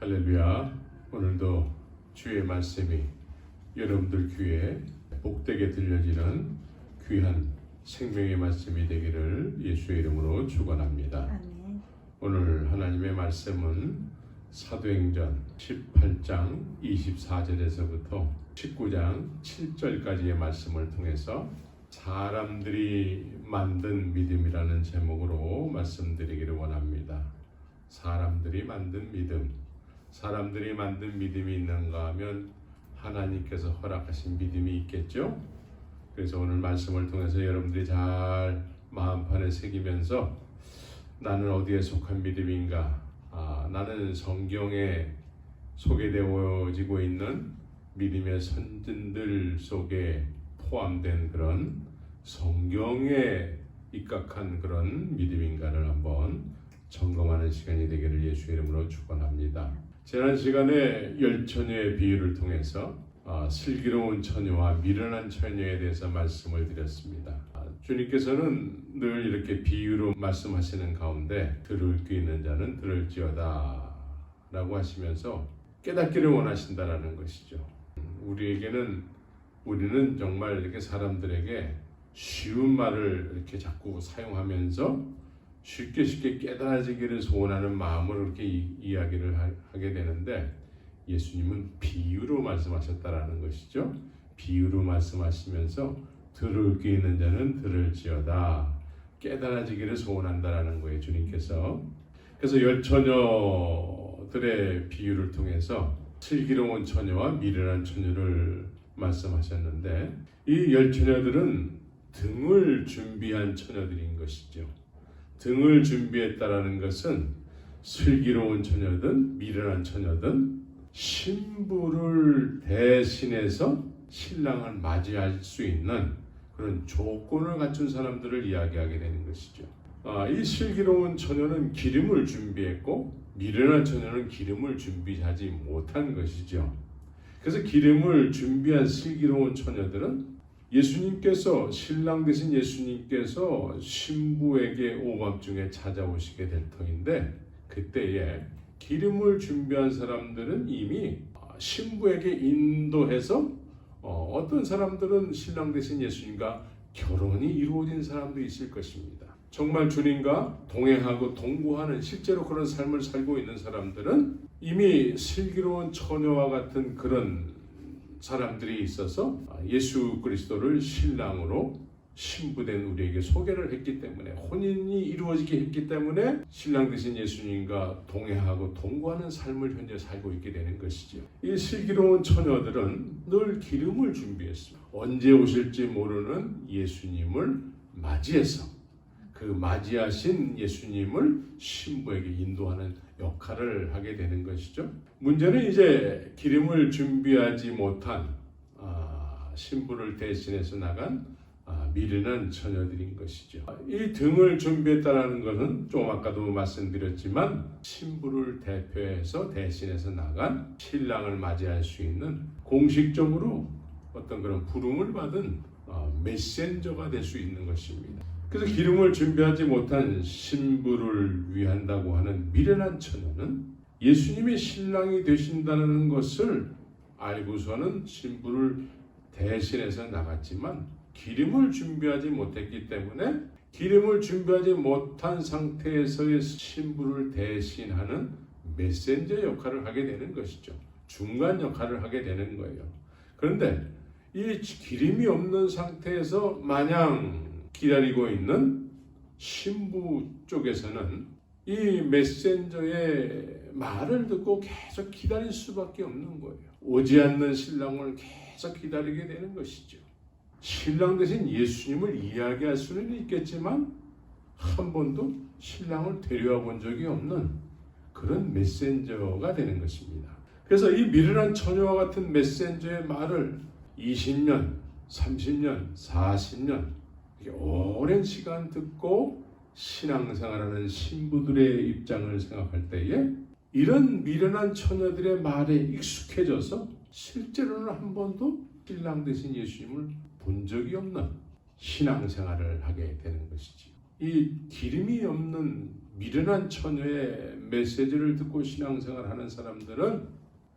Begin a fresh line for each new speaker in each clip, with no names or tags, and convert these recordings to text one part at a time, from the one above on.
할렐루야. 오늘도 주의 말씀이 여러분들 귀에 복되게 들려지는 귀한 생명의 말씀이 되기를 예수의 이름으로 축원합니다.
아멘.
오늘 하나님의 말씀은 사도행전 18장 24절에서부터 19장 7절까지의 말씀을 통해서 사람들이 만든 믿음이라는 제목으로 말씀드리기를 원합니다. 사람들이 만든 믿음. 사람들이 만든 믿음이 있는가 하면 하나님께서 허락하신 믿음이 있겠죠? 그래서 오늘 말씀을 통해서 여러분들이 잘 마음판에 새기면서 나는 어디에 속한 믿음인가? 나는 성경에 소개되어지고 있는 믿음의 선진들 속에 포함된 그런 성경에 입각한 그런 믿음인가를 한번 점검하는 시간이 되기를 예수의 이름으로 축원합니다. 지난 시간에 열처녀의 비유를 통해서 슬기로운 처녀와 미련한 처녀에 대해서 말씀을 드렸습니다. 주님께서는 늘 이렇게 비유로 말씀하시는 가운데 들을 귀 있는 자는 들을지어다 라고 하시면서 깨닫기를 원하신다라는 것이죠. 우리는 정말 이렇게 사람들에게 쉬운 말을 이렇게 자꾸 사용하면서 쉽게 깨달아지기를 소원하는 마음으로 그렇게 이야기를 하게 되는데 예수님은 비유로 말씀하셨다라는 것이죠. 비유로 말씀하시면서 들을 귀 있는 자는 들을지어다. 깨달아지기를 소원한다라는 거예요, 주님께서. 그래서 열처녀들의 비유를 통해서 슬기로운 처녀와 미련한 처녀를 말씀하셨는데 이 열처녀들은 등을 준비한 처녀들인 것이죠. 등을 준비했다라는 것은 슬기로운 처녀든 미련한 처녀든 신부를 대신해서 신랑을 맞이할 수 있는 그런 조건을 갖춘 사람들을 이야기하게 되는 것이죠. 이 슬기로운 처녀는 기름을 준비했고 미련한 처녀는 기름을 준비하지 못한 것이죠. 그래서 기름을 준비한 슬기로운 처녀들은 예수님께서 신랑 되신 예수님께서 신부에게 오밤중에 찾아오시게 될 터인데 그때에 기름을 준비한 사람들은 이미 신부에게 인도해서 어떤 사람들은 신랑 되신 예수님과 결혼이 이루어진 사람도 있을 것입니다. 정말 주님과 동행하고 동거하는 실제로 그런 삶을 살고 있는 사람들은 이미 슬기로운 처녀와 같은 그런 사람들이 있어서 예수 그리스도를 신랑으로 신부된 우리에게 소개를 했기 때문에 혼인이 이루어지게 했기 때문에 신랑 되신 예수님과 동행하고 동거하는 삶을 현재 살고 있게 되는 것이죠. 이 슬기로운 처녀들은 늘 기름을 준비했습니다. 언제 오실지 모르는 예수님을 맞이해서 그 맞이하신 예수님을 신부에게 인도하는 역할을 하게 되는 것이죠. 문제는 이제 기름을 준비하지 못한 신부를 대신해서 나간 미련한 처녀들인 것이죠. 이 등을 준비했다는 것은 좀 아까도 말씀드렸지만 신부를 대신해서 나간 신랑을 맞이할 수 있는 공식적으로 어떤 그런 부름을 받은 메신저가 될 수 있는 것입니다. 그래서 기름을 준비하지 못한 신부를 위한다고 하는 미련한 처녀는 예수님의 신랑이 되신다는 것을 알고서는 신부를 대신해서 나갔지만 기름을 준비하지 못했기 때문에 기름을 준비하지 못한 상태에서의 신부를 대신하는 메신저 역할을 하게 되는 것이죠. 중간 역할을 하게 되는 거예요. 그런데 이 기름이 없는 상태에서 마냥 기다리고 있는 신부 쪽에서는 이 메신저의 말을 듣고 계속 기다릴 수밖에 없는 거예요. 오지 않는 신랑을 계속 기다리게 되는 것이죠. 신랑 대신 예수님을 이야기할 수는 있겠지만 한 번도 신랑을 데려와 본 적이 없는 그런 메신저가 되는 것입니다. 그래서 이 미련한 처녀와 같은 메신저의 말을 20년, 30년, 40년 오랜 시간 듣고 신앙생활하는 신부들의 입장을 생각할 때에 이런 미련한 처녀들의 말에 익숙해져서 실제로는 한 번도 신랑 되신 예수님을 본 적이 없는 신앙생활을 하게 되는 것이지. 이 기름이 없는 미련한 처녀의 메시지를 듣고 신앙생활하는 사람들은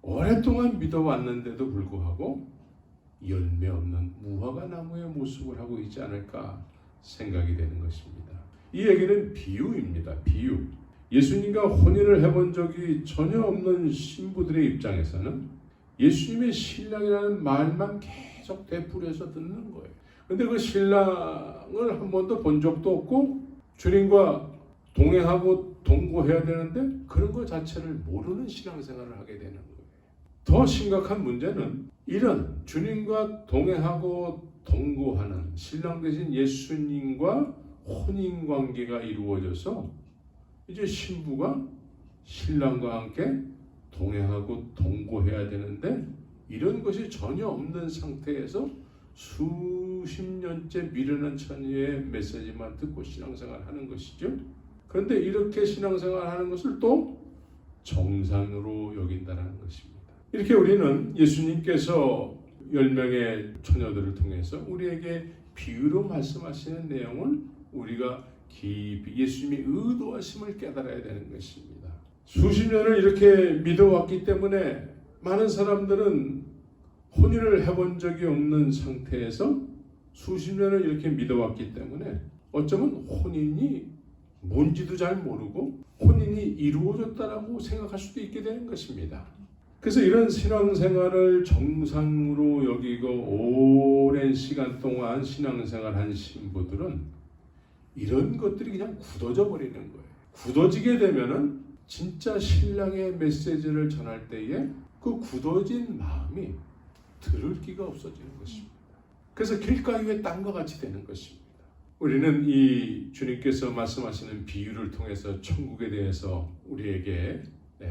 오랫동안 믿어왔는데도 불구하고 열매 없는 무화과 나무의 모습을 하고 있지 않을까 생각이 되는 것입니다. 이 얘기는 비유입니다. 비유. 예수님과 혼인을 해본 적이 전혀 없는 신부들의 입장에서는 예수님의 신랑이라는 말만 계속 되풀이해서 듣는 거예요. 근데 그 신랑을 한 번도 본 적도 없고 주님과 동행하고 동거해야 되는데 그런 것 자체를 모르는 신앙생활을 하게 되는 거예요. 더 심각한 문제는 이런 주님과 동행하고 동거하는 신랑 되신 예수님과 혼인관계가 이루어져서 이제 신부가 신랑과 함께 동행하고 동거해야 되는데 이런 것이 전혀 없는 상태에서 수십 년째 미련한 처녀의 메시지만 듣고 신앙생활하는 것이죠. 그런데 이렇게 신앙생활하는 것을 또 정상으로 여긴다는 것입니다. 이렇게 우리는 예수님께서 10명의 처녀들을 통해서 우리에게 비유로 말씀하시는 내용을 우리가 깊이 예수님의 의도하심을 깨달아야 되는 것입니다. 수십 년을 이렇게 믿어왔기 때문에 많은 사람들은 혼인을 해본 적이 없는 상태에서 수십 년을 이렇게 믿어왔기 때문에 어쩌면 혼인이 뭔지도 잘 모르고 혼인이 이루어졌다라고 생각할 수도 있게 되는 것입니다. 그래서 이런 신앙생활을 정상으로 여기고 오랜 시간 동안 신앙생활한 신부들은 이런 것들이 그냥 굳어져 버리는 거예요. 굳어지게 되면은 진짜 신랑의 메시지를 전할 때에 그 굳어진 마음이 들을 기가 없어지는 것입니다. 그래서 길가에 땅과 같이 되는 것입니다. 우리는 이 주님께서 말씀하시는 비유를 통해서 천국에 대해서 우리에게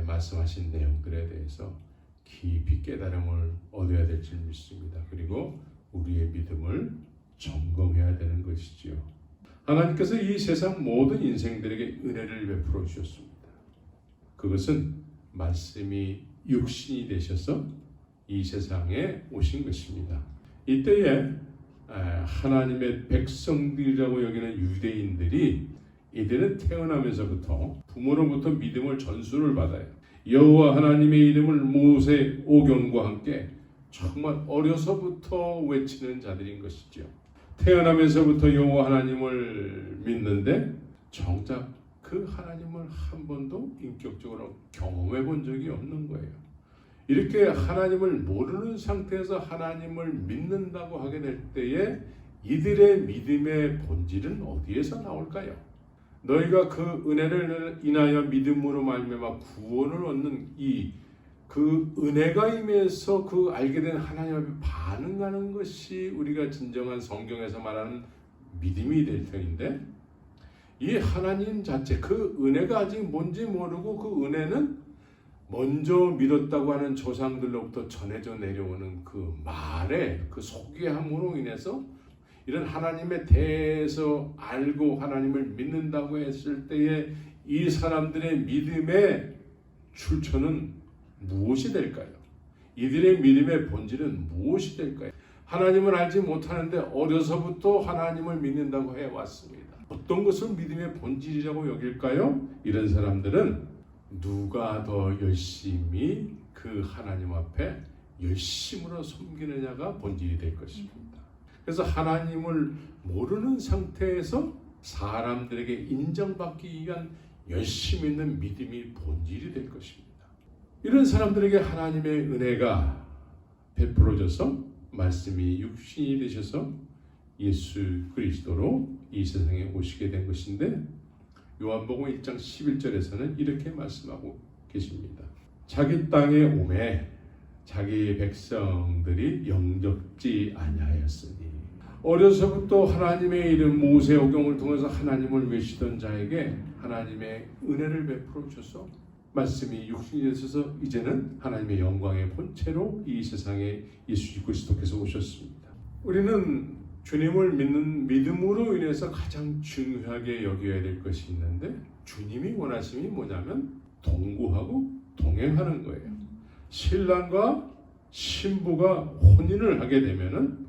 말씀하신 내용들에 대해서 깊이 깨달음을 얻어야 될 줄 믿습니다. 그리고 우리의 믿음을 점검해야 되는 것이지요. 하나님께서 이 세상 모든 인생들에게 은혜를 베풀어 주셨습니다. 그것은 말씀이 육신이 되셔서 이 세상에 오신 것입니다. 이때에 하나님의 백성들이라고 여기는 유대인들이 이들은 태어나면서부터 부모로부터 믿음을 전수를 받아요. 여호와 하나님의 이름을 모세 오경과 함께 정말 어려서부터 외치는 자들인 것이죠. 태어나면서부터 여호와 하나님을 믿는데 정작 그 하나님을 한 번도 인격적으로 경험해 본 적이 없는 거예요. 이렇게 하나님을 모르는 상태에서 하나님을 믿는다고 하게 될 때에 이들의 믿음의 본질은 어디에서 나올까요? 너희가 그 은혜를 인하여 믿음으로 말미암아 구원을 얻는 그 은혜가 임해서 그 알게 된 하나님 앞에 반응하는 것이 우리가 진정한 성경에서 말하는 믿음이 될 터인데 이 하나님 자체 그 은혜가 아직 뭔지 모르고 그 은혜는 먼저 믿었다고 하는 조상들로부터 전해져 내려오는 그 말에 그 소개함으로 인해서 이런 하나님에 대해서 알고 하나님을 믿는다고 했을 때에 이 사람들의 믿음의 출처는 무엇이 될까요? 이들의 믿음의 본질은 무엇이 될까요? 하나님을 알지 못하는데 어려서부터 하나님을 믿는다고 해왔습니다. 어떤 것을 믿음의 본질이라고 여길까요? 이런 사람들은 누가 더 열심히 그 하나님 앞에 열심으로 섬기느냐가 본질이 될 것입니다. 그래서 하나님을 모르는 상태에서 사람들에게 인정받기 위한 열심 있는 믿음이 본질이 될 것입니다. 이런 사람들에게 하나님의 은혜가 베풀어져서 말씀이 육신이 되셔서 예수 그리스도로 이 세상에 오시게 된 것인데 요한복음 1장 11절에서는 이렇게 말씀하고 계십니다. 자기 땅에 오매 자기 백성들이 영접지 아니하였으니 어려서부터 하나님의 이름 모세오경을 통해서 하나님을 외치던 자에게 하나님의 은혜를 베풀어 주셔서 말씀이 육신이 되셔서 이제는 하나님의 영광의 본체로 이 세상에 예수 그리스도께서 오셨습니다. 우리는 주님을 믿는 믿음으로 인해서 가장 중요하게 여겨야 될 것이 있는데 주님이 원하심이 뭐냐면 동거하고 동행하는 거예요. 신랑과 신부가 혼인을 하게 되면은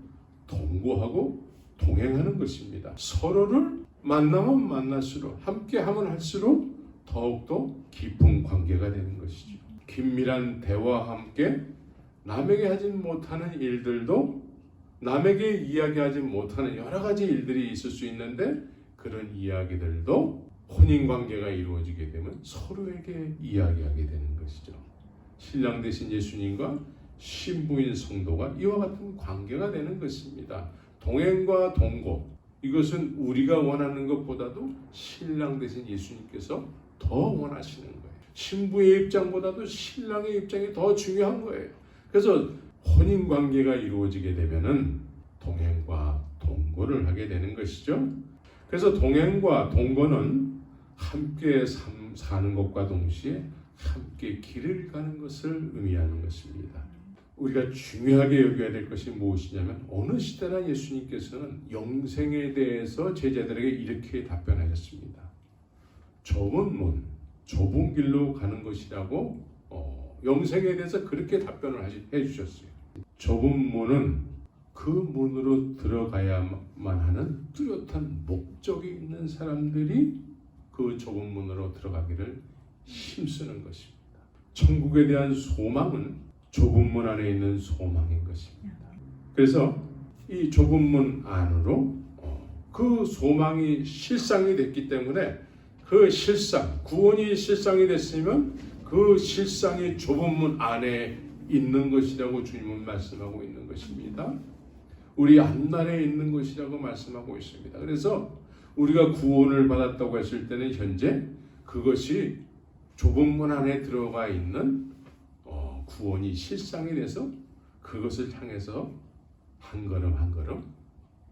동거하고 동행하는 것입니다. 서로를 만나면 만날수록, 함께하면 할수록 더욱더 깊은 관계가 되는 것이죠. 긴밀한 대화와 함께 남에게 하지 못하는 일들도, 남에게 이야기하지 못하는 여러 가지 일들이 있을 수 있는데, 그런 이야기들도 혼인관계가 이루어지게 되면 서로에게 이야기하게 되는 것이죠. 신랑 되신 예수님과 신부인 성도가 이와 같은 관계가 되는 것입니다. 동행과 동거, 이것은 우리가 원하는 것보다도 신랑 되신 예수님께서 더 원하시는 거예요. 신부의 입장보다도 신랑의 입장이 더 중요한 거예요. 그래서 혼인관계가 이루어지게 되면은 동행과 동거를 하게 되는 것이죠. 그래서 동행과 동거는 함께 사는 것과 동시에 함께 길을 가는 것을 의미하는 것입니다. 우리가 중요하게 여겨야 될 것이 무엇이냐면, 어느 시대나 예수님께서는 영생에 대해서 제자들에게 이렇게 답변하셨습니다. 좁은 문, 좁은 길로 가는 것이라고 영생에 대해서 그렇게 답변을 해주셨어요. 좁은 문은 그 문으로 들어가야만 하는 뚜렷한 목적이 있는 사람들이 그 좁은 문으로 들어가기를 힘쓰는 것입니다. 천국에 대한 소망은 좁은 문 안에 있는 소망인 것입니다. 그래서 이 좁은 문 안으로 그 소망이 실상이 됐기 때문에, 그 실상, 구원이 실상이 됐으면 그 실상이 좁은 문 안에 있는 것이라고 주님은 말씀하고 있는 것입니다. 우리 앞날에 있는 것이라고 말씀하고 있습니다. 그래서 우리가 구원을 받았다고 했을 때는 현재 그것이 좁은 문 안에 들어가 있는 구원이 실상이 돼서 그것을 향해서 한 걸음 한 걸음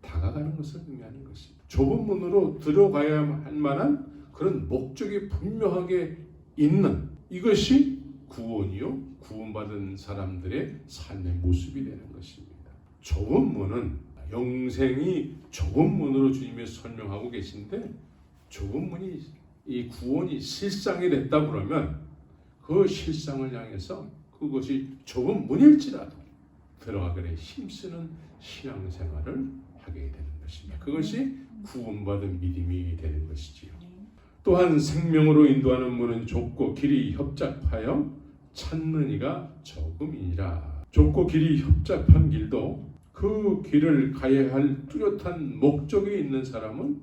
다가가는 것을 의미하는 것입니다. 좁은 문으로 들어가야 할 만한 그런 목적이 분명하게 있는, 이것이 구원이요, 구원받은 사람들의 삶의 모습이 되는 것입니다. 좁은 문은, 영생이 좁은 문으로 주님이 설명하고 계신데, 좁은 문이, 이 구원이 실상이 됐다 그러면 그 실상을 향해서 그것이 좁은 문일지라도 들어가기를 힘쓰는 신앙생활을 하게 되는 것입니다. 그것이 구원받은 믿음이 되는 것이지요. 또한 생명으로 인도하는 문은 좁고 길이 협잡하여 찾는 이가 적음이니라. 좁고 길이 협잡한 길도 그 길을 가야 할 뚜렷한 목적이 있는 사람은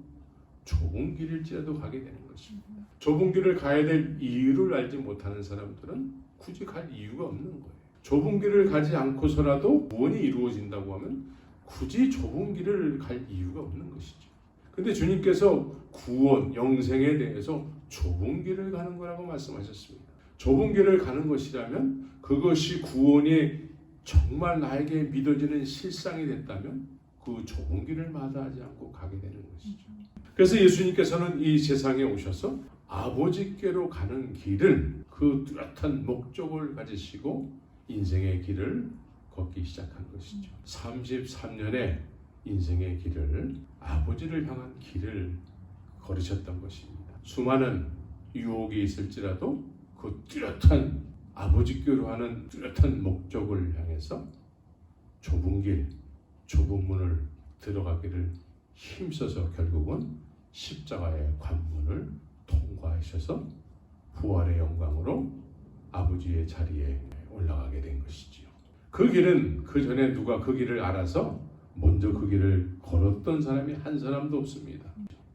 좁은 길일지라도 가게 되는 것입니다. 좁은 길을 가야 될 이유를 알지 못하는 사람들은 굳이 갈 이유가 없는 거예요. 좁은 길을 가지 않고서라도 구원이 이루어진다고 하면 굳이 좁은 길을 갈 이유가 없는 것이죠. 근데 주님께서 구원, 영생에 대해서 좁은 길을 가는 거라고 말씀하셨습니다. 좁은 길을 가는 것이라면, 그것이 구원이 정말 나에게 믿어지는 실상이 됐다면 그 좁은 길을 마다하지 않고 가게 되는 것이죠. 그래서 예수님께서는 이 세상에 오셔서 아버지께로 가는 길을, 그 뚜렷한 목적을 가지시고 인생의 길을 걷기 시작한 것이죠. 33년의 인생의 길을, 아버지를 향한 길을 걸으셨던 것입니다. 수많은 유혹이 있을지라도 그 뚜렷한 아버지께로 하는 뚜렷한 목적을 향해서 좁은 길, 좁은 문을 들어가기를 힘써서 결국은 십자가의 관문을 통과하셔서 부활의 영광으로 아버지의 자리에 올라가게 된 것이지요. 그 길은, 그 전에 누가 그 길을 알아서 먼저 그 길을 걸었던 사람이 한 사람도 없습니다.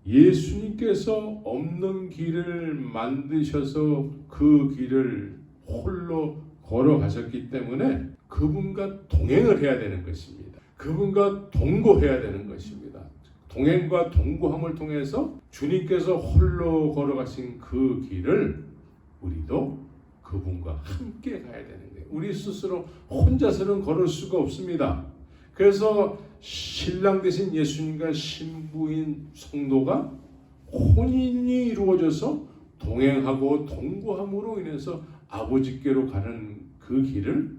예수님께서 없는 길을 만드셔서 그 길을 홀로 걸어가셨기 때문에 그분과 동행을 해야 되는 것입니다. 그분과 동거해야 되는 것입니다. 동행과 동거함을 통해서 주님께서 홀로 걸어가신 그 길을 우리도 그분과 함께 가야 되는 거예요. 우리 스스로 혼자서는 걸을 수가 없습니다. 그래서 신랑 되신 예수님과 신부인 성도가 혼인이 이루어져서 동행하고 동거함으로 인해서 아버지께로 가는 그 길을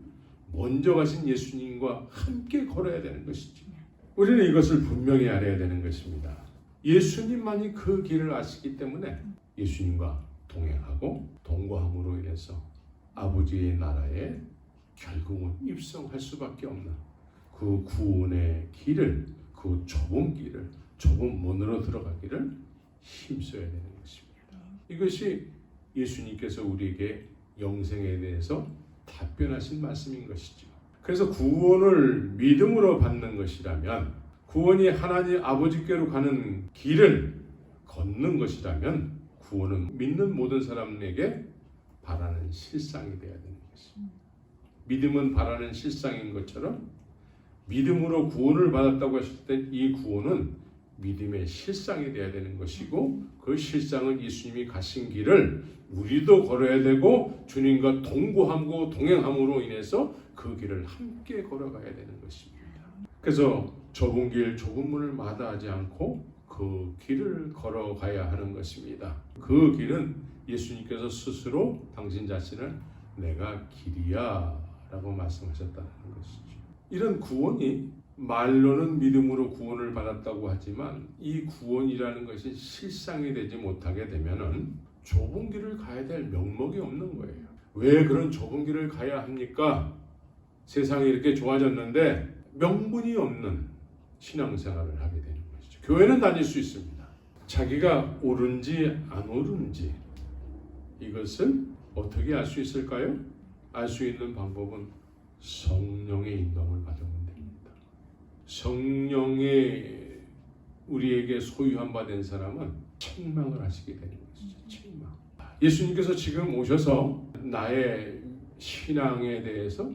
먼저 가신 예수님과 함께 걸어야 되는 것이죠. 우리는 이것을 분명히 알아야 되는 것입니다. 예수님만이 그 길을 아시기 때문에 예수님과 동행하고 동거함으로 인해서 아버지의 나라에 결국은 입성할 수밖에 없는 그 구원의 길을, 그 좁은 길을, 좁은 문으로 들어가기를 힘써야 되는 것입니다. 이것이 예수님께서 우리에게 영생에 대해서 답변하신 말씀인 것이죠. 그래서 구원을 믿음으로 받는 것이라면, 구원이 하나님 아버지께로 가는 길을 걷는 것이라면, 구원은 믿는 모든 사람에게 바라는 실상이 되어야 되는 것입니다. 믿음은 바라는 실상인 것처럼 믿음으로 구원을 받았다고 했을 때 이 구원은 믿음의 실상이 되어야 되는 것이고, 그 실상은 예수님이 가신 길을 우리도 걸어야 되고, 주님과 동거하고 동행함으로 인해서 그 길을 함께 걸어가야 되는 것입니다. 그래서 좁은 길, 좁은 문을 마다하지 않고 그 길을 걸어가야 하는 것입니다. 그 길은 예수님께서 스스로 당신 자신을 내가 길이야 라고 말씀하셨다는 것이죠. 이런 구원이 말로는 믿음으로 구원을 받았다고 하지만 이 구원이라는 것이 실상이 되지 못하게 되면은 좁은 길을 가야 될 명목이 없는 거예요. 왜 그런 좁은 길을 가야 합니까? 세상이 이렇게 좋아졌는데 명분이 없는 신앙생활을 하게 되는 것이죠. 교회는 다닐 수 있습니다. 자기가 옳은지 안 옳은지 이것을 어떻게 알 수 있을까요? 알 수 있는 방법은 성령의 인도함을 받으면 됩니다. 성령의 우리에게 소유한 바 된 사람은 책망을 하시게 되는 것이죠. 책망. 예수님께서 지금 오셔서 나의 신앙에 대해서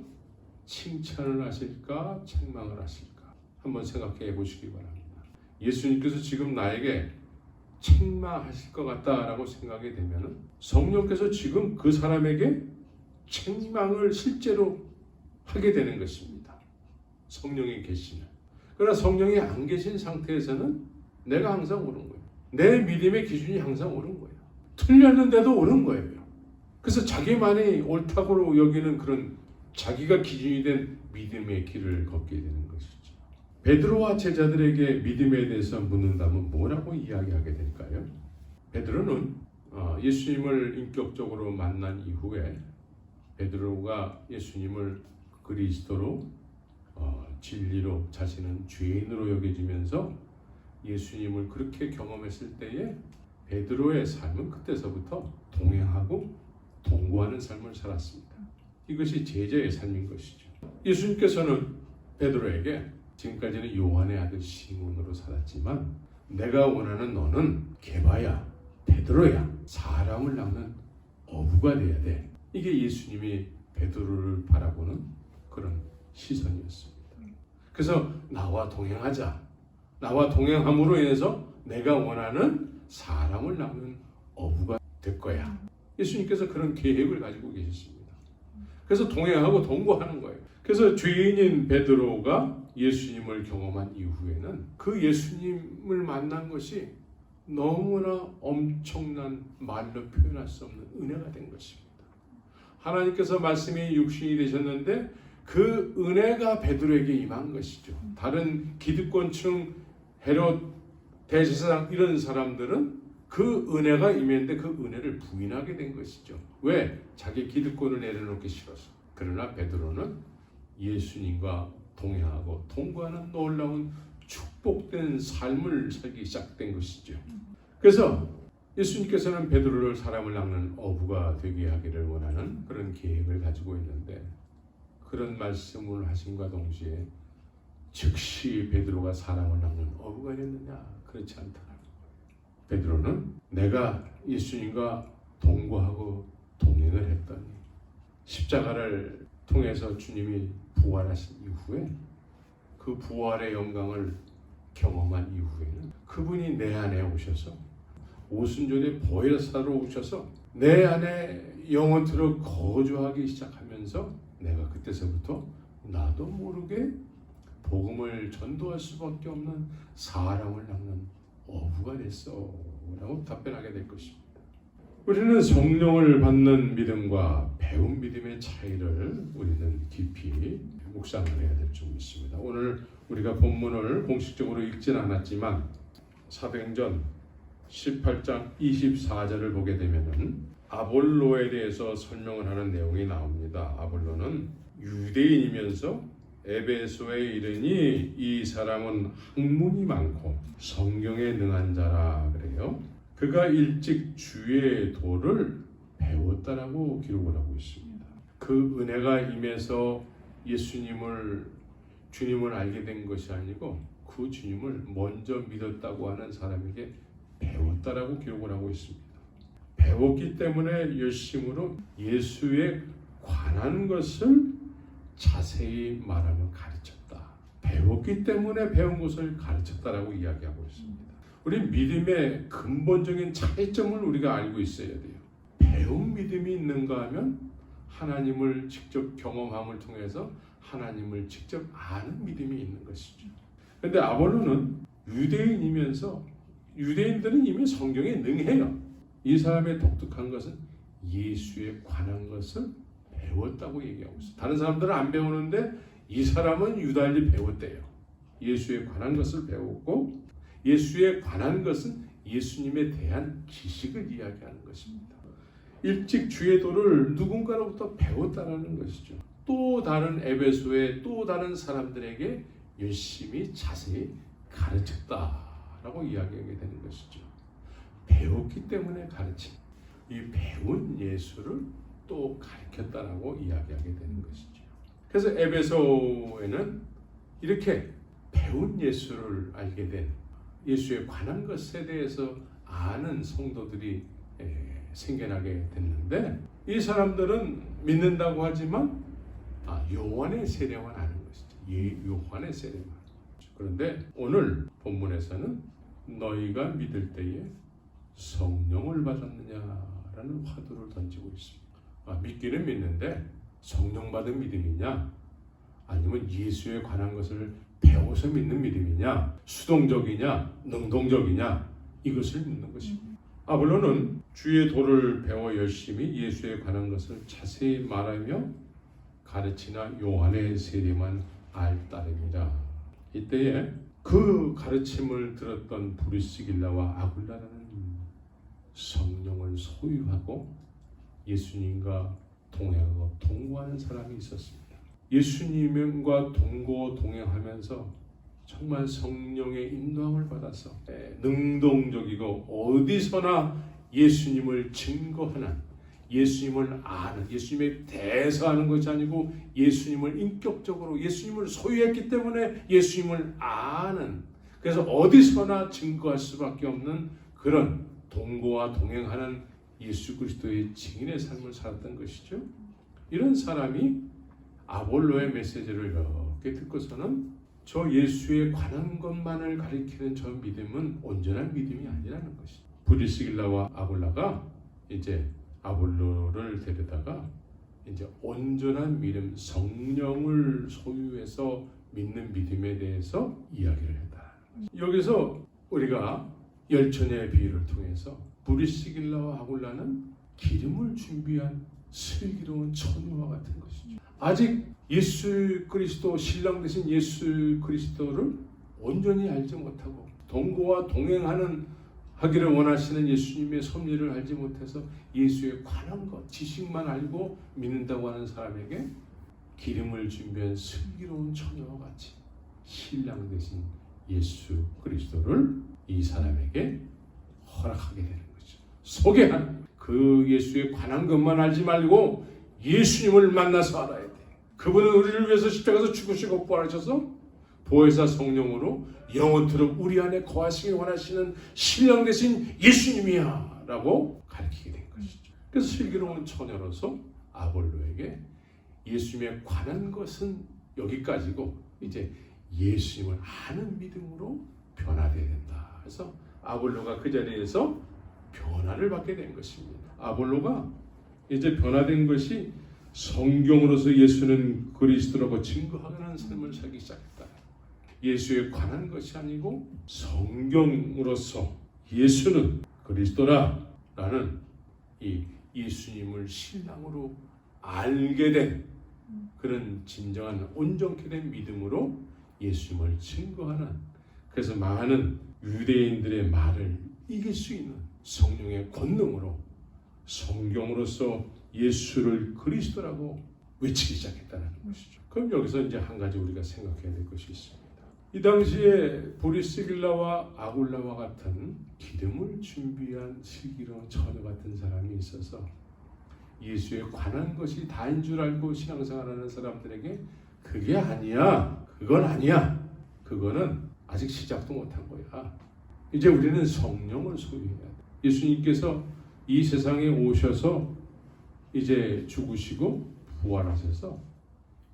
칭찬을 하실까 책망을 하실까 한번 생각해 보시기 바랍니다. 예수님께서 지금 나에게 책망하실 것 같다라고 생각이 되면 성령께서 지금 그 사람에게 책망을 실제로 하게 되는 것입니다. 성령이 계시면. 그러나 성령이 안 계신 상태에서는 내가 항상 옳은 거예요. 내 믿음의 기준이 항상 옳은 거예요. 틀렸는데도 옳은 거예요. 그래서 자기만이 옳다고 여기는 그런 자기가 기준이 된 믿음의 길을 걷게 되는 것이죠. 베드로와 제자들에게 믿음에 대해서 묻는다면 뭐라고 이야기하게 될까요? 베드로는 예수님을 인격적으로 만난 이후에 베드로가 예수님을 그리스도로 진리로 자신은 죄인으로 여겨지면서 예수님을 그렇게 경험했을 때에 베드로의 삶은 그때서부터 동행하고 동거하는 삶을 살았습니다. 이것이 제자의 삶인 것이죠. 예수님께서는 베드로에게 지금까지는 요한의 아들 시몬으로 살았지만 내가 원하는 너는 게바야, 베드로야, 사람을 낚는 어부가 돼야 돼. 이게 예수님이 베드로를 바라보는 그런 시선이었습니다. 그래서 나와 동행하자. 나와 동행함으로 인해서 내가 원하는 사람을 낚는 어부가 될 거야. 예수님께서 그런 계획을 가지고 계셨습니다. 그래서 동행하고 동거하는 거예요. 그래서 죄인인 베드로가 예수님을 경험한 이후에는 그 예수님을 만난 것이 너무나 엄청난 말로 표현할 수 없는 은혜가 된 것입니다. 하나님께서 말씀이 육신이 되셨는데 그 은혜가 베드로에게 임한 것이죠. 다른 기득권층, 헤롯, 대제사장 이런 사람들은 그 은혜가 임했는데 그 은혜를 부인하게 된 것이죠. 왜? 자기 기득권을 내려놓기 싫어서. 그러나 베드로는 예수님과 동행하고 동거하는 놀라운 축복된 삶을 살기 시작된 것이죠. 그래서 예수님께서는 베드로를 사람을 낚는 어부가 되게 하기를 원하는 그런 계획을 가지고 있는데 그런 말씀을 하심과 동시에 즉시 베드로가 사람을 낚는 어부가 됐느냐? 그렇지 않더라. 베드로는 내가 예수님과 동거하고 동행을 했더니 십자가를 통해서 주님이 부활하신 이후에 그 부활의 영광을 경험한 이후에는 그분이 내 안에 오셔서 오순절에 보혜사로 오셔서 내 안에 영원토록 거주하기 시작하면서 내가 그때서부터 나도 모르게 복음을 전도할 수밖에 없는 사람을 낚는 어부가 됐어 라고 답변하게 될 것입니다. 우리는 성령을 받는 믿음과 배운 믿음의 차이를 우리는 깊이 묵상을 해야 될 줄 믿습니다. 오늘 우리가 본문을 공식적으로 읽진 않았지만 사도행전 18장 24절을 보게 되면은 아볼로에 대해서 설명을 하는 내용이 나옵니다. 아볼로는 유대인이면서 에베소에 이르니 이 사람은 학문이 많고 성경에 능한 자라 그래요. 그가 일찍 주의 도를 배웠다라고 기록을 하고 있습니다. 그 은혜가 임해서 주님을 알게 된 것이 아니고 그 주님을 먼저 믿었다고 하는 사람에게 배웠다라고 기록을 하고 있습니다. 배웠기 때문에 열심으로 예수에 관한 것을 자세히 말하며 가르쳤다. 배웠기 때문에 배운 것을 가르쳤다라고 이야기하고 있습니다. 우리 믿음의 근본적인 차이점을 우리가 알고 있어야 돼요. 배운 믿음이 있는가 하면 하나님을 직접 경험함을 통해서 하나님을 직접 아는 믿음이 있는 것이죠. 그런데 아볼로는 유대인이면서 유대인들은 이미 성경에 능해요. 이 사람의 독특한 것은 예수에 관한 것을 배웠다고 얘기하고 있어요. 다른 사람들은 안 배우는데 이 사람은 유달리 배웠대요. 예수에 관한 것을 배웠고 예수에 관한 것은 예수님에 대한 지식을 이야기하는 것입니다. 일찍 주의 도를 누군가로부터 배웠다는 것이죠. 또 다른 에베소의 또 다른 사람들에게 열심히 자세히 가르쳤다라고 이야기하게 되는 것이죠. 배웠기 때문에 가르침. 이 배운 예수를 또 가르쳤다라고 이야기하게 되는 것이죠. 그래서 에베소에는 이렇게 배운 예수를 알게 된 예수에 관한 것에 대해서 아는 성도들이 생겨나게 됐는데 이 사람들은 믿는다고 하지만 요한의 세례만 아는 것이죠. 요한의 세례만. 그런데 오늘 본문에서는 너희가 믿을 때에 성령을 받았느냐라는 화두를 던지고 있습니다. 믿기는 믿는데 성령 받은 믿음이냐 아니면 예수에 관한 것을 배워서 믿는 믿음이냐 수동적이냐 능동적이냐 이것을 묻는 것입니다. 아볼로는 주의 도를 배워 열심히 예수에 관한 것을 자세히 말하며 가르치나 요한의 세례만 알 따름이라. 이때에 그 가르침을 들었던 브리스길라와 아굴라라는 성령을 소유하고 예수님과 동행하고 동거하는 사람이 있었습니다. 예수님과 동행하면서 정말 성령의 인도함을 받아서 능동적이고 어디서나 예수님을 증거하는 예수님을 아는 예수님에 대해서 아는 것이 아니고 예수님을 인격적으로 예수님을 소유했기 때문에 예수님을 아는 그래서 어디서나 증거할 수밖에 없는 그런 동거와 동행하는 예수 그리스도의 증인의 삶을 살았던 것이죠. 이런 사람이 아볼로의 메시지를 이렇게 듣고서는 저 예수에 관한 것만을 가리키는 저 믿음은 온전한 믿음이 아니라는 것이죠. 브리스길라와 아굴라가 이제 아볼로를 데려다가 이제 온전한 믿음, 성령을 소유해서 믿는 믿음에 대해서 이야기를 했다. 여기서 우리가 열처녀의 비유를 통해서 브리스길라와 아굴라는 기름을 준비한 슬기로운 처녀와 같은 것이죠. 아직 예수 그리스도 신랑 되신 예수 그리스도를 온전히 알지 못하고 동거와 동행하는 하기를 원하시는 예수님의 섭리를 알지 못해서 예수에 관한 것 지식만 알고 믿는다고 하는 사람에게 기름을 준비한 슬기로운 처녀와 같이 신랑 되신 예수 그리스도를 이 사람에게 허락하게 되는 거죠. 소개하는 그 예수에 관한 것만 알지 말고 예수님을 만나서 알아야 돼. 그분은 우리를 위해서 십자가에서 죽으시고 부활하셔서 보혜사 성령으로 영원토록 우리 안에 거하시길 원하시는 신랑 되신 예수님이야 라고 가르치게 된 것이죠. 그래서 슬기로운 처녀로서 아볼로에게 예수님에 관한 것은 여기까지고 이제 예수님을 아는 믿음으로 변화되어야 된다. 그래서 아볼로가 그 자리에서 변화를 받게 된 것입니다. 아볼로가 이제 변화된 것이 성경으로서 예수는 그리스도라고 증거하는 삶을 살기 시작했다. 예수에 관한 것이 아니고 성경으로서 예수는 그리스도라라는 이 예수님을 신랑으로 알게 된 그런 진정한 온전케 된 믿음으로 예수님을 증거하는 그래서 많은 유대인들의 말을 이길 수 있는 성령의 권능으로 성경으로서 예수를 그리스도라고 외치기 시작했다는 것이죠. 그럼 여기서 이제 한 가지 우리가 생각해야 될 것이 있습니다. 이 당시에 브리스길라와 아굴라와 같은 기름을 준비한 슬기로운 처녀 같은 사람이 있어서 예수에 관한 것이 다인 줄 알고 신앙생활하는 사람들에게 그게 아니야, 그건 아니야, 그거는 아직 시작도 못한 거야. 이제 우리는 성령을 소유해야 돼. 예수님께서 이 세상에 오셔서 이제 죽으시고 부활하셔서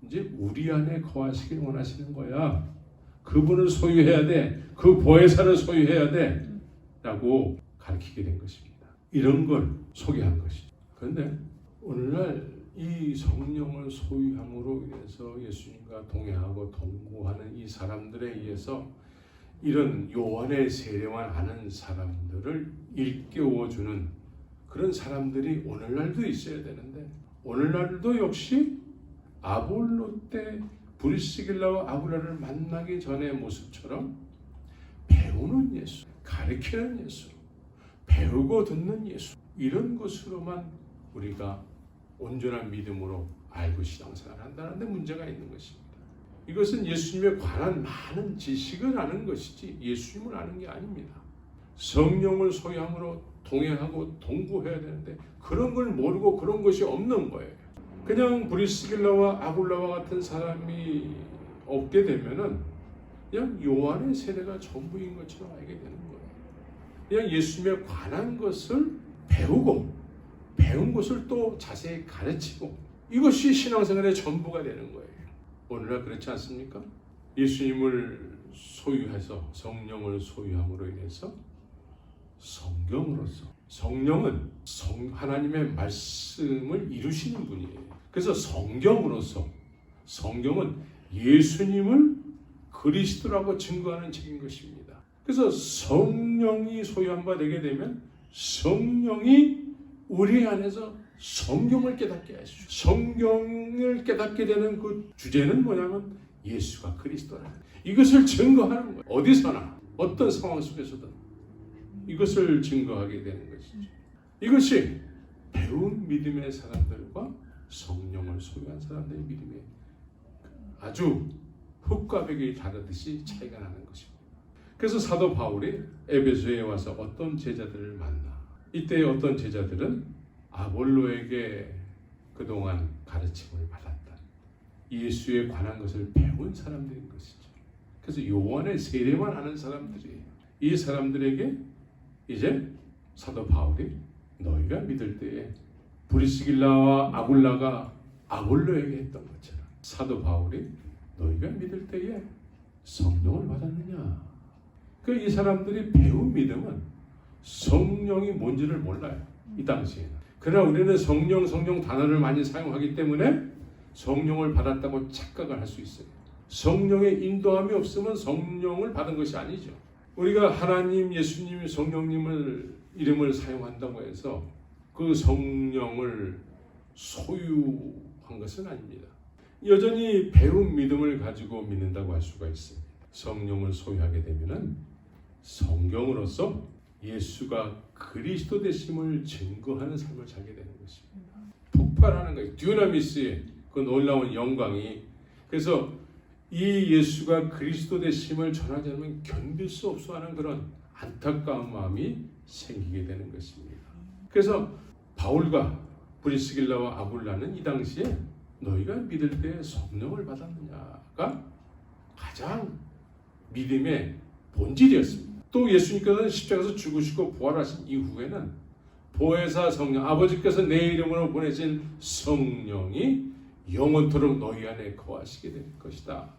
이제 우리 안에 거하시길 원하시는 거야. 그분을 소유해야 돼. 그 보혜사를 소유해야 돼. 라고 가르치게 된 것입니다. 이런 걸 소개한 것이죠. 그런데 오늘날 이 성령을 소유함으로 인해서 예수님과 동행하고 동거하는 이 사람들에 의해서 이런 요한의 세례만 아는 사람들을 일깨워주는 그런 사람들이 오늘날도 있어야 되는데 오늘날도 역시 아볼로 때 브리스길라와 아굴라를 만나기 전의 모습처럼 배우는 예수, 가르치는 예수, 배우고 듣는 예수, 이런 것으로만 우리가 온전한 믿음으로 알고 신앙생활을 한다는 데 문제가 있는 것입니다. 이것은 예수님에 관한 많은 지식을 아는 것이지 예수님을 아는 게 아닙니다. 성령을 소유함으로 동행하고 동거해야 되는데 그런 걸 모르고 그런 것이 없는 거예요. 그냥 브리스길라와 아굴라와 같은 사람이 없게 되면은 그냥 요한의 세례가 전부인 것처럼 알게 되는 거예요. 그냥 예수님에 관한 것을 배우고 배운 것을 또 자세히 가르치고 이것이 신앙생활의 전부가 되는 거예요. 오늘날 그렇지 않습니까? 예수님을 소유해서 성령을 소유함으로 인해서 성경으로서 성령은 하나님의 말씀을 이루시는 분이에요. 그래서 성경으로서 성경은 예수님을 그리스도라고 증거하는 책인 것입니다. 그래서 성령이 소유한 바 되게 되면 성령이 우리 안에서 성경을 깨닫게 하시죠. 성경을 깨닫게 되는 그 주제는 뭐냐면 예수가 그리스도라는 이것을 증거하는 거예요. 어디서나 어떤 상황 속에서든 이것을 증거하게 되는 것이죠. 이것이 배운 믿음의 사람들과 성령을 소유한 사람들의 믿음이 아주 흙과 벽이 다르듯이 차이가 나는 것입니다. 그래서 사도 바울이 에베소에 와서 어떤 제자들을 만나 이때 어떤 제자들은 아볼로에게 그동안 가르침을 받았다. 예수에 관한 것을 배운 사람들인 것이죠. 그래서 요한의 세례만 하는 사람들이에요. 이 사람들에게 이제 사도 바울이 너희가 믿을 때에 브리스길라와 아굴라가 아볼로에게 했던 것처럼 사도 바울이 너희가 믿을 때에 성령을 받았느냐. 이 사람들이 배운 믿음은 성령이 뭔지를 몰라요. 이 당시에는. 그러나 우리는 성령 단어를 많이 사용하기 때문에 성령을 받았다고 착각을 할 수 있어요. 성령의 인도함이 없으면 성령을 받은 것이 아니죠. 우리가 하나님, 예수님, 성령님을 이름을 사용한다고 해서 그 성령을 소유한 것은 아닙니다. 여전히 배운 믿음을 가지고 믿는다고 할 수가 있습니다. 성령을 소유하게 되면은 성경으로서 예수가 그리스도 되심을 증거하는 삶을 살게 되는 것입니다. 폭발하는 거예요. 듀나미스의 그 놀라운 영광이. 그래서 이 예수가 그리스도 되심을 전하지 않으면 견딜 수 없어 하는 그런 안타까운 마음이 생기게 되는 것입니다. 그래서 바울과 브리스길라와 아굴라는 이 당시에 너희가 믿을 때 성령을 받았느냐가 가장 믿음의 본질이었습니다. 또 예수님께서는 십자가에서 죽으시고 부활하신 이후에는 보혜사 성령, 아버지께서 내 이름으로 보내신 성령이 영원토록 너희 안에 거하시게 될 것이다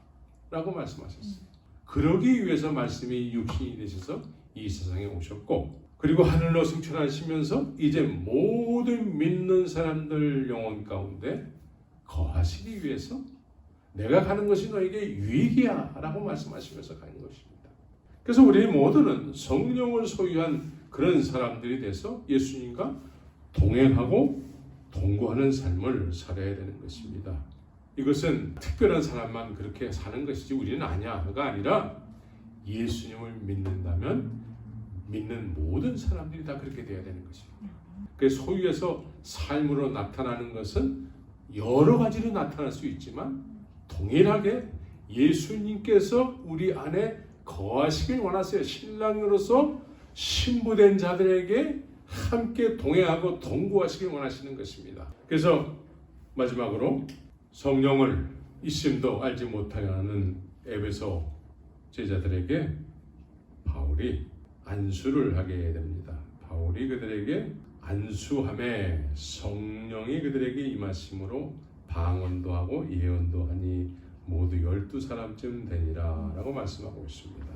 라고 말씀하셨어요. 그러기 위해서 말씀이 육신이 되셔서 이 세상에 오셨고, 그리고 하늘로 승천하시면서 이제 모든 믿는 사람들 영혼 가운데 거하시기 위해서 내가 가는 것이 너에게 유익이야 라고 말씀하시면서 가는 것입니다. 그래서 우리 모두는 성령을 소유한 그런 사람들이 돼서 예수님과 동행하고 동거하는 삶을 살아야 되는 것입니다. 이것은 특별한 사람만 그렇게 사는 것이지 우리는 아니야가 아니라 예수님을 믿는다면 믿는 모든 사람들이 다 그렇게 돼야 되는 것입니다. 그 소유에서 삶으로 나타나는 것은 여러 가지로 나타날 수 있지만 동일하게 예수님께서 우리 안에 거하시길 원하세요. 신랑으로서 신부된 자들에게 함께 동행하고 동거하시길 원하시는 것입니다. 그래서 마지막으로 성령을 있음도 알지 못하게 하는 에베소 제자들에게 바울이 안수를 하게 됩니다. 바울이 그들에게 안수함에 성령이 그들에게 임하심으로 방언도 하고 예언도 하니 모두 12사람쯤 되니라 라고 말씀하고 있습니다.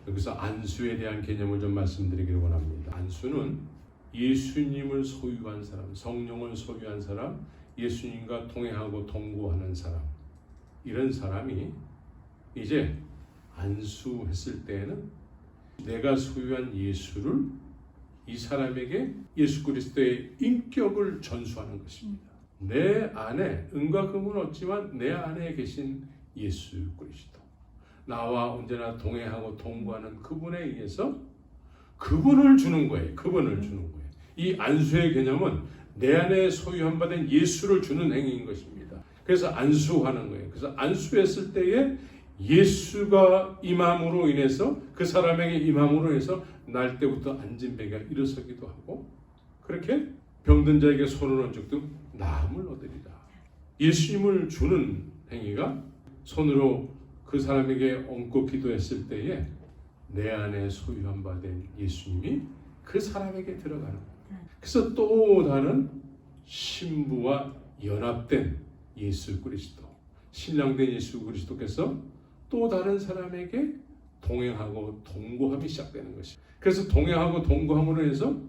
여기서 안수에 대한 개념을 좀 말씀드리기를 원합니다. 안수는 예수님을 소유한 사람, 성령을 소유한 사람, 예수님과 동행하고 동거하는 사람, 이런 사람이 이제 안수했을 때에는 내가 소유한 예수를 이 사람에게 예수 그리스도의 인격을 전수하는 것입니다. 내 안에 은과 금은 없지만 내 안에 계신 예수 그리스도, 나와 언제나 동행하고 동거하는 그분에 의해서 그분을 주는 거예요. 그분을 주는 거예요. 이 안수의 개념은 내 안에 소유한 바 된 예수를 주는 행위인 것입니다. 그래서 안수하는 거예요. 그래서 안수했을 때에 예수가 임함으로 인해서 그 사람에게 임함으로 해서 날 때부터 앉은 배가 일어서기도 하고 그렇게 병든 자에게 손을 얹을 때 나음을 얻으리라. 예수님을 주는 행위가 손으로 그 사람에게 얹고 기도했을 때에 내 안에 소유한 바 된 예수님이 그 사람에게 들어가는 거예요. 그래서 또 다른 신부와 연합된 예수 그리스도, 신랑된 예수 그리스도께서 또 다른 사람에게 동행하고 동거함이 시작되는 것이에요. 그래서 동행하고 동거함으로 해서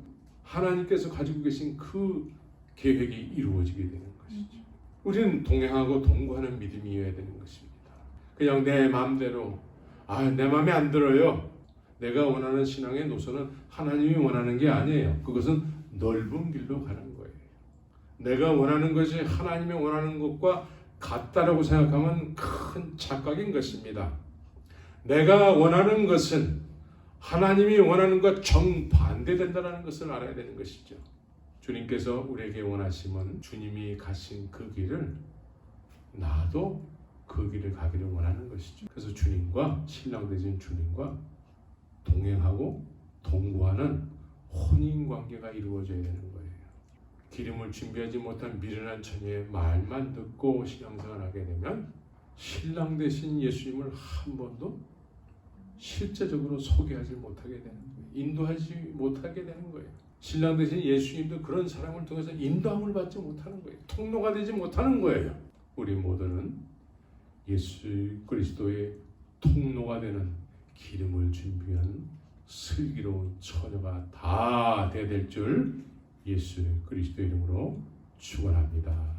하나님께서 가지고 계신 그 계획이 이루어지게 되는 것이죠. 우리는 동행하고 동거하는 믿음이어야 되는 것입니다. 그냥 내 마음대로 내 마음에 안 들어요. 내가 원하는 신앙의 노선은 하나님이 원하는 게 아니에요. 그것은 넓은 길로 가는 거예요. 내가 원하는 것이 하나님이 원하는 것과 같다라고 생각하면 큰 착각인 것입니다. 내가 원하는 것은 하나님이 원하는 것 정반대된다는 것을 알아야 되는 것이죠. 주님께서 우리에게 원하시면 주님이 가신 그 길을 나도 그 길을 가기를 원하는 것이죠. 그래서 주님과 신랑 되신 주님과 동행하고 동거하는 혼인관계가 이루어져야 되는 거예요. 기름을 준비하지 못한 미련한 처녀의 말만 듣고 신앙생활을 하게 되면 신랑 되신 예수님을 한 번도 실제적으로 소개하지 못하게 되는 거예요. 인도하지 못하게 되는 거예요. 신랑 되신 예수님도 그런 사람을 통해서 인도함을 받지 못하는 거예요. 통로가 되지 못하는 거예요. 우리 모두는 예수 그리스도의 통로가 되는 기름을 준비한 슬기로운 처녀가 다 되어야 될 줄 예수 그리스도 이름으로 축원합니다.